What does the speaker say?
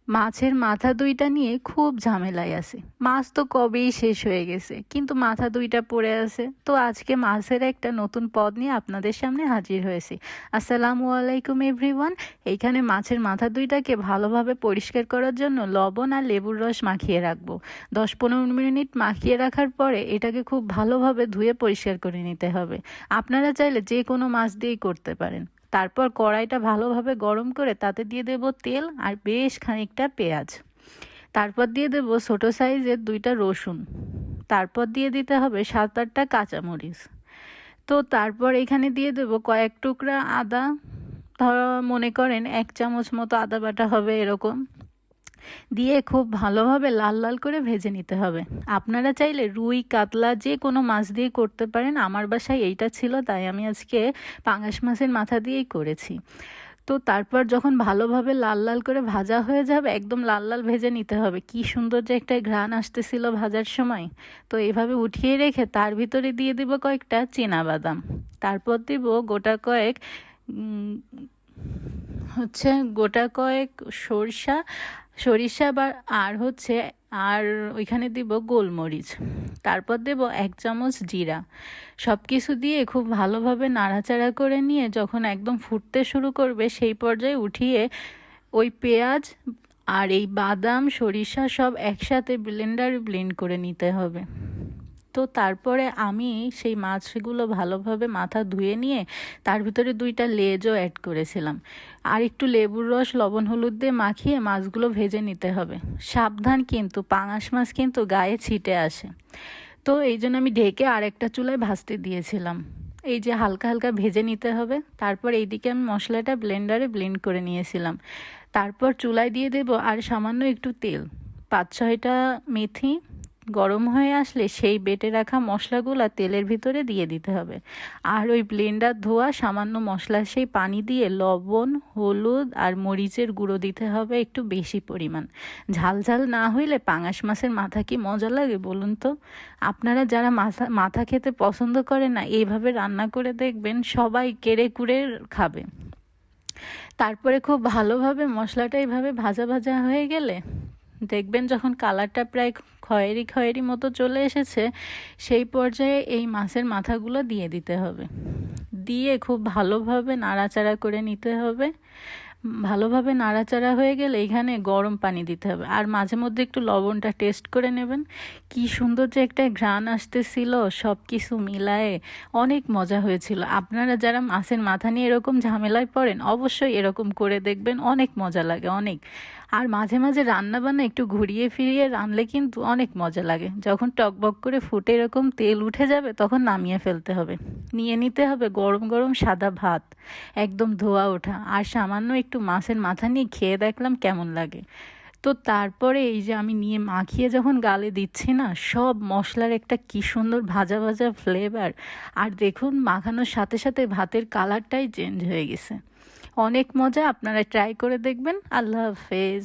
মাছের মাথা দুইটা নিয়ে খুব ঝামেলায় আছে। মাছ তো কবেই শেষ হয়ে গেছে, কিন্তু মাথা দুইটা পড়ে আছে। তো আজকে মাছের একটা নতুন পদ নিয়ে আপনাদের সামনে হাজির হয়েছি। আসসালামু আলাইকুম এভরিওয়ান। এইখানে মাছের মাথা দুইটাকে ভালোভাবে পরিষ্কার করার জন্য লবণ আর লেবুর রস মাখিয়ে রাখবো। 10-15 মিনিট মাখিয়ে রাখার পরে এটাকে খুব ভালোভাবে ধুয়ে পরিষ্কার করে নিতে হবে। আপনারা চাইলে যে কোনো মাছ দিয়েই করতে পারেন। তারপর কড়াইটা ভালোভাবে গরম করে তাতে দিয়ে দেব তেল আর বেশ খানিকটা পেঁয়াজ। তারপর দিয়ে দেব ছোট সাইজের 2টা রসুন। তারপর দিয়ে দিতে হবে 7-8টা কাঁচামরিচ। তো তারপর এখানে দিয়ে দেব কয়েক টুকরা আদা। ধরো মনে করেন 1 চামচ মতো আদা বাটা হবে এরকম। দিয়ে খুব ভালোভাবে লাল লাল করে ভেজে নিতে হবে। আপনারা চাইলে রুই কাতলা যে কোনো মাছ দিয়ে করতে পারেন। আমার বাসায় এইটা ছিল, তাই আমি আজকে পাঙাশ মাছের মাথা দিয়েই করেছি। তো তারপর যখন ভালোভাবে লাল লাল করে ভাজা হয়ে যাবে, একদম লাল লাল ভেজে নিতে হবে। কি সুন্দর যে একটা ঘ্রাণ আসতেছিল ভাজার সময়। তো এভাবে উঠিয়ে রেখে তার ভিতরে দিয়ে দিব কয়েকটা চীনা বাদাম। তারপর দিব গোটা কয়েক উম, হচ্ছে গোটা কয়েক সরিষা বা আর ওইখানে দিব গোলমরিচ। তারপর দেব 1 চামচ জিরা। সব কিছু দিয়ে খুব ভালোভাবে নাড়াচাড়া করে নিয়ে যখন একদম ফুটতে শুরু করবে, সেই পর্যায়ে উঠিয়ে ওই পেঁয়াজ আর এই বাদাম সরিষা সব একসাথে ব্লেন্ডারে ব্লেন্ড করে নিতে হবে। তো তারপরে আমি সেই মাছগুলো ভালোভাবে মাথা ধুয়ে নিয়ে তার ভিতরে 2টা লেজও অ্যাড করেছিলাম। আর একটু লেবুর রস লবণ হলুদ দিয়ে মাখিয়ে মাছগুলো ভেজে নিতে হবে। সাবধান, কিন্তু পাঙাশ মাছ কিন্তু গায়ে ছিটে আসে। তো এই জন্য আমি ঢেকে আরেকটা চুলায় ভাজতে দিয়েছিলাম। এই যে হালকা হালকা ভেজে নিতে হবে। তারপর এইদিকে আমি মশলাটা ব্লেন্ডারে ব্লেন্ড করে নিয়েছিলাম। তারপর চুলায় দিয়ে দেব আর সামান্য একটু তেল। 5-6টা মেথি গরম হয়ে আসলে সেই বেটে রাখা মশলাগুলো তেলের ভিতরে দিয়ে দিতে হবে। আর ওই ব্লেন্ডার ধোয়া সামান্য মশলা সেই পানি দিয়ে লবণ হলুদ আর মরিচের গুঁড়ো দিতে হবে একটু বেশি পরিমাণ। ঝাল ঝাল না হইলে পাঙাশ মাছের মাথা কি মজা লাগে বলুন তো। আপনারা যারা মাথা খেতে পছন্দ করেন না, এইভাবে রান্না করে দেখবেন, সবাই কেড়ে কুড়ে খাবে। তারপরে খুব ভালোভাবে মশলাটা এইভাবে ভাজা ভাজা হয়ে গেলে দেখবেন যখন কালারটা প্রায় খয়েরি খয়েরি মতো চলে এসেছে, সেই পর্যায়ে এই মাছের মাথাগুলো দিয়ে দিতে হবে। দিয়ে খুব ভালোভাবে নাড়াচাড়া করে নিতে হবে। ভালোভাবে নাড়াচাড়া হয়ে গেলে এখানে গরম পানি দিতে হবে। আর মাঝে মধ্যে একটু লবণটা টেস্ট করে নেবেন। কি সুন্দর যে একটা ঘ্রাণ আসতেছিল, সব কিছু মিলায়ে অনেক মজা হয়েছিল। আপনারা যারা মাছের মাথা নিয়ে এরকম ঝামেলায় পড়েন, অবশ্যই এরকম করে দেখবেন, অনেক মজা লাগে অনেক। আর মাঝে মাঝে রান্না বান্না একটু ঘুরিয়ে ফিরিয়ে রানলে কিন্তু অনেক মজা লাগে। যখন টকবক করে ফুটে এরকম তেল উঠে যাবে, তখন নামিয়ে ফেলতে হবে। নিয়ে নিতে হবে গরম গরম সাদা ভাত, একদম ধোয়া ওঠা, আর সামান্য একটু মাছের মাথা নিয়ে খেয়ে দেখলাম কেমন লাগে। তো তারপরে এই যে আমি নিয়ে মাখিয়ে যখন গালে দিচ্ছি না, সব মশলার একটা কি সুন্দর ভাজা ভাজা ফ্লেভার। আর দেখুন মাখানোর সাথে সাথে ভাতের কালারটাই চেঞ্জ হয়ে গেছে। অনেক মজা, আপনারা ট্রাই করে দেখবেন। আল্লাহ হাফেজ।